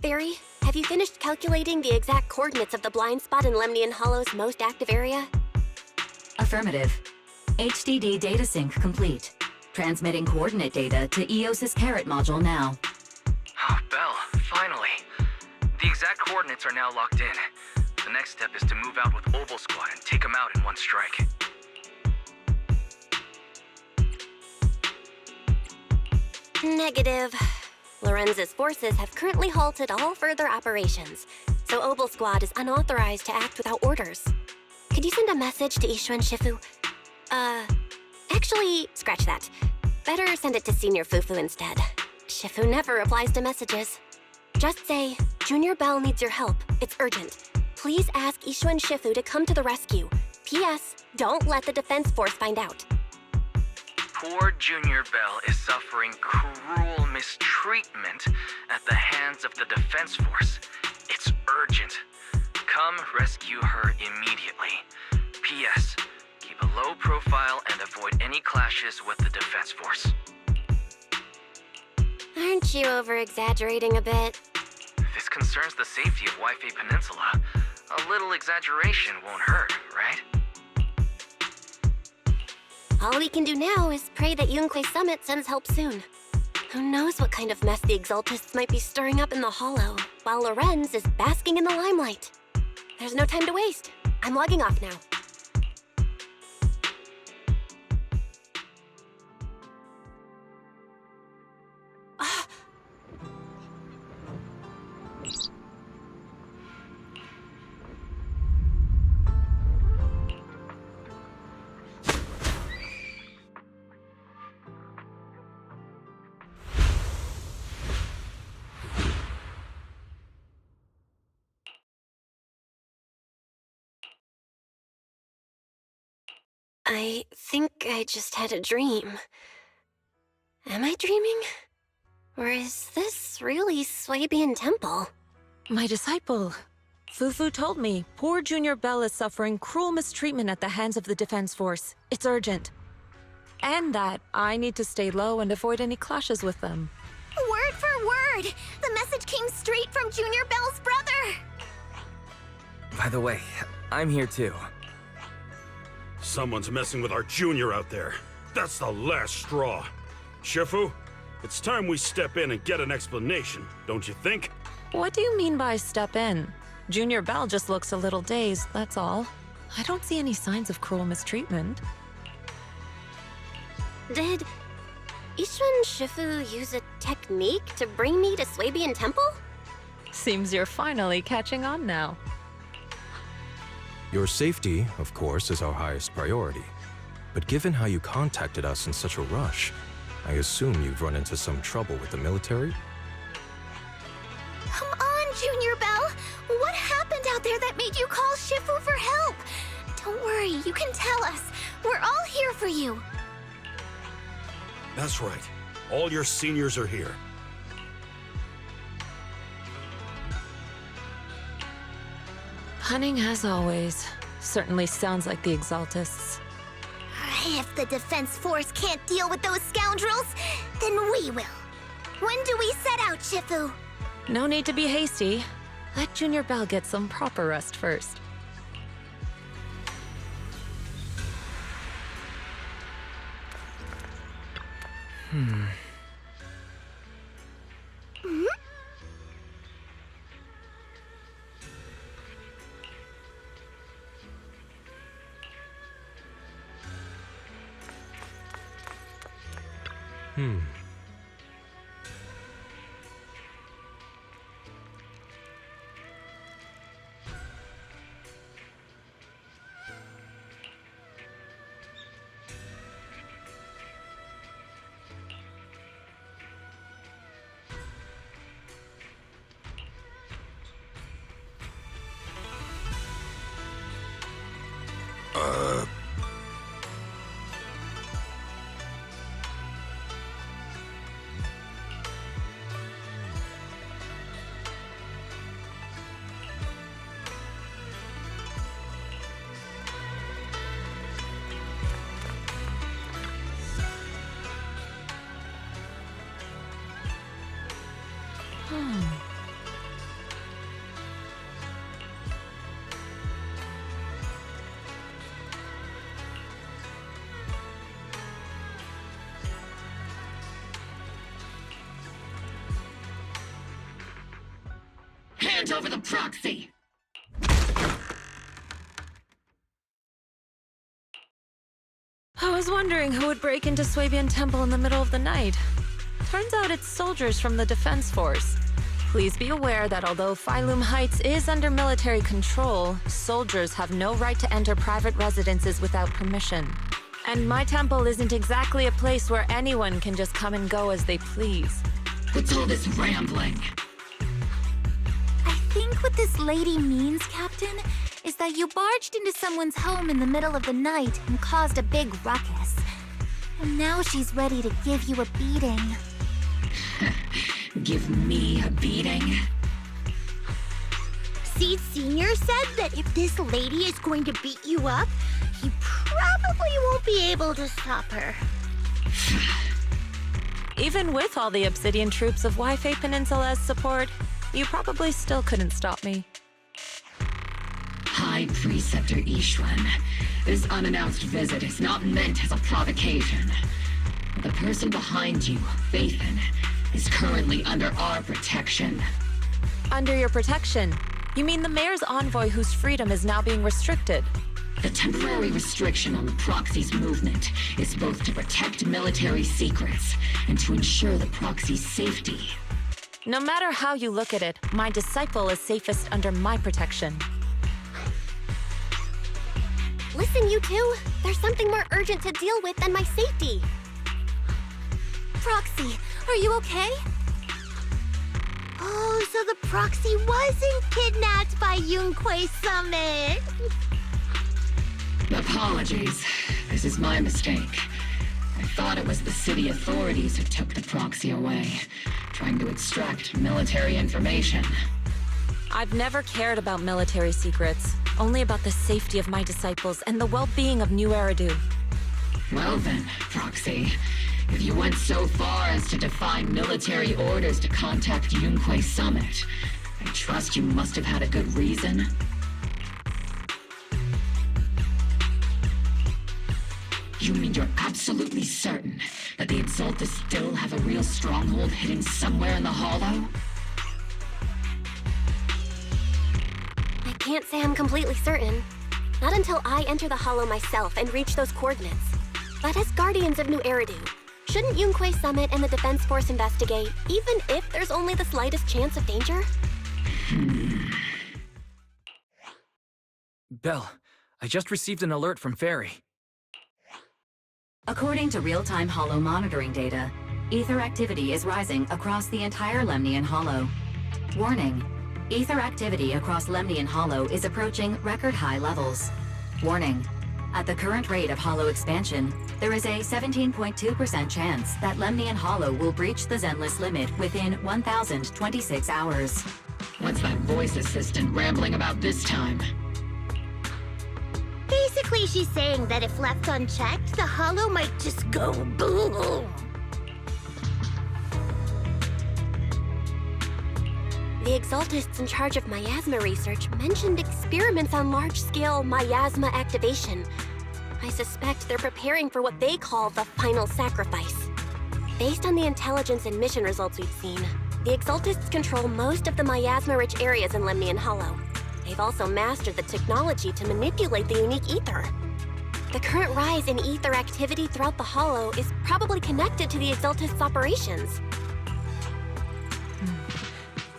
Theory, have you finished calculating the exact coordinates of the blind spot in Lemnian Hollow's most active area? Affirmative. HDD data sync complete. Transmitting coordinate data to EOS's Carrot module now. Oh, Belle, finally. The exact coordinates are now locked in. The next step is to move out with Oval Squad and take them out in one strike. Negative. Lorenz's forces have currently halted all further operations, so Oval Squad is unauthorized to act without orders. Could you send a message to Ishu and Shifu? Actually, scratch that. Better send it to Senior Fufu instead. Shifu never replies to messages. Just say, Junior Bell needs your help. It's urgent. Please ask Ishu and Shifu to come to the rescue. P.S. Don't let the defense force find out. Poor Junior Bell is suffering cruel mistreatment at the hands of the defense force. It's urgent. Come rescue her immediately. P.S. Keep a low profile and avoid any clashes with the defense force. Aren't you over-exaggerating a bit? This concerns the safety of Wi-Fi Peninsula. A little exaggeration won't hurt, right? All we can do now is pray that Yunque Summit sends help soon. Who knows what kind of mess the Exaltists might be stirring up in the Hollow, while Lorenz is basking in the limelight. There's no time to waste. I'm logging off now. I think I just had a dream. Am I dreaming? Or is this really Swabian Temple? My disciple. Fufu told me poor Junior Bell is suffering cruel mistreatment at the hands of the defense force. It's urgent. And that I need to stay low and avoid any clashes with them. Word for word! The message came straight from Junior Bell's brother! By the way, I'm here too. Someone's messing with our junior out there. That's the last straw. Shifu, it's time we step in and get an explanation, don't you think? What do you mean by step in? Junior Bell just looks a little dazed, that's all. I don't see any signs of cruel mistreatment. Did Ishu and Shifu use a technique to bring me to Swabian Temple? Seems you're finally catching on now. Your safety, of course, is our highest priority. But given how you contacted us in such a rush, I assume you've run into some trouble with the military? Come on, Junior Bell! What happened out there that made you call Shifu for help? Don't worry, you can tell us. We're all here for you. That's right. All your seniors are here. Cunning as always. Certainly sounds like the Exaltists. If the defense force can't deal with those scoundrels, then we will. When do we set out, Shifu? No need to be hasty. Let Junior Bell get some proper rest first. sent over the proxy. I was wondering who would break into Swabian Temple in the middle of the night. Turns out it's soldiers from the Defense Force. Please be aware that although Phylum Heights is under military control, soldiers have no right to enter private residences without permission. And my temple isn't exactly a place where anyone can just come and go as they please. What's all this rambling? I think what this lady means, Captain, is that you barged into someone's home in the middle of the night and caused a big ruckus. And now she's ready to give you a beating. Give me a beating? Seed Senior said that if this lady is going to beat you up, he probably won't be able to stop her. Even with all the Obsidian troops of Wi-Fi Peninsula's support, you probably still couldn't stop me. High Preceptor Ishwan, this unannounced visit is not meant as a provocation. The person behind you, Phaethon, is currently under our protection. Under your protection? You mean the mayor's envoy whose freedom is now being restricted? The temporary restriction on the proxy's movement is both to protect military secrets and to ensure the proxy's safety. No matter how you look at it, my disciple is safest under my protection. Listen, you two. There's something more urgent to deal with than my safety. Proxy, are you okay? Oh, so the proxy wasn't kidnapped by Yunquei Summit. Apologies. This is my mistake. I thought it was the city authorities who took the proxy away, trying to extract military information. I've never cared about military secrets, only about the safety of my disciples and the well-being of New Eridu. Well then, Proxy, if you went so far as to defy military orders to contact Yunquei Summit, I trust you must have had a good reason. You mean you're absolutely certain that the Exaltus still have a real stronghold hidden somewhere in the Hollow? I can't say I'm completely certain. Not until I enter the Hollow myself and reach those coordinates. But as Guardians of New Eridu, shouldn't Yunquei Summit and the Defense Force investigate, even if there's only the slightest chance of danger? Belle, I just received an alert from Fairy. According to real-time Hollow monitoring data, ether activity is rising across the entire Lemnian Hollow. Warning: ether activity across Lemnian Hollow is approaching record-high levels. Warning: at the current rate of Hollow expansion, there is a 17.2% chance that Lemnian Hollow will breach the Zenless limit within 1,026 hours. What's that voice assistant rambling about this time? Basically, she's saying that if left unchecked, the Hollow might just go boom. The Exaltists in charge of miasma research mentioned experiments on large-scale miasma activation. I suspect they're preparing for what they call the final sacrifice. Based on the intelligence and mission results we've seen, the Exaltists control most of the miasma-rich areas in Lemnian Hollow. They've also mastered the technology to manipulate the unique ether. The current rise in ether activity throughout the Hollow is probably connected to the Exaltists' operations.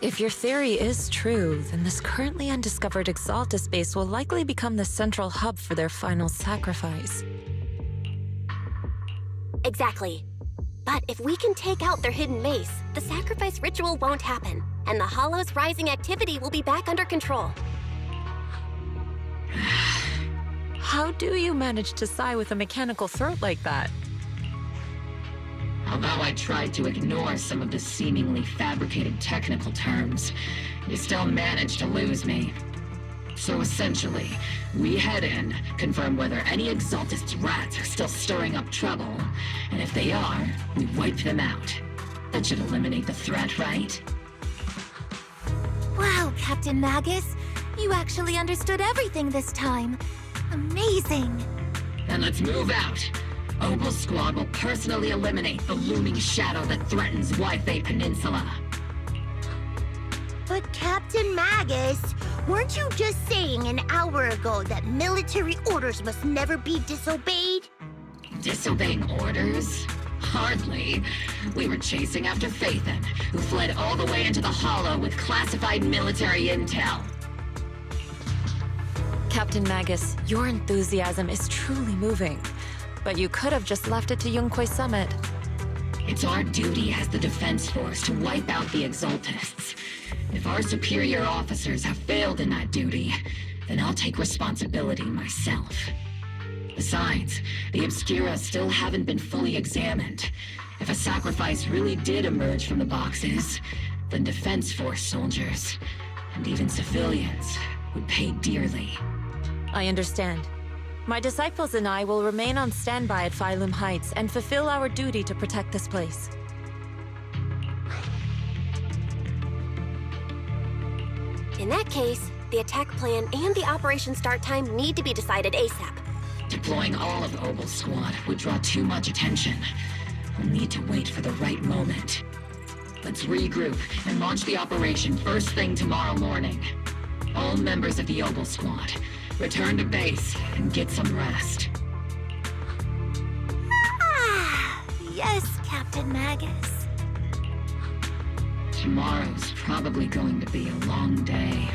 If your theory is true, then this currently undiscovered Exaltus base will likely become the central hub for their final sacrifice. Exactly. But if we can take out their hidden base, the sacrifice ritual won't happen, and the Hollow's rising activity will be back under control. How do you manage to sigh with a mechanical throat like that? Although I tried to ignore some of the seemingly fabricated technical terms, you still managed to lose me. So essentially, we head in, confirm whether any Exaltist rats are still stirring up trouble, and if they are, we wipe them out. That should eliminate the threat, right? Wow, Captain Magus. You actually understood everything this time. Amazing. Then let's move out. Opal Squad will personally eliminate the looming shadow that threatens Wi-Fi Peninsula. But Captain Captain Magus, weren't you just saying an hour ago that military orders must never be disobeyed? Disobeying orders? Hardly. We were chasing after Phaethon, who fled all the way into the Hollow with classified military intel. Captain Magus, your enthusiasm is truly moving. But you could have just left it to Yunquei Summit. It's our duty as the Defense Force to wipe out the Exaltists. If our superior officers have failed in that duty, then I'll take responsibility myself. Besides, the Obscura still haven't been fully examined. If a sacrifice really did emerge from the boxes, then Defense Force soldiers, and even civilians, would pay dearly. I understand. My disciples and I will remain on standby at Phylum Heights and fulfill our duty to protect this place. In that case, the attack plan and the operation start time need to be decided ASAP. Deploying all of Obel's squad would draw too much attention. We'll need to wait for the right moment. Let's regroup and launch the operation first thing tomorrow morning. All members of the Obel squad, return to base and get some rest. Yes, Captain Magus. Tomorrow's probably going to be a long day.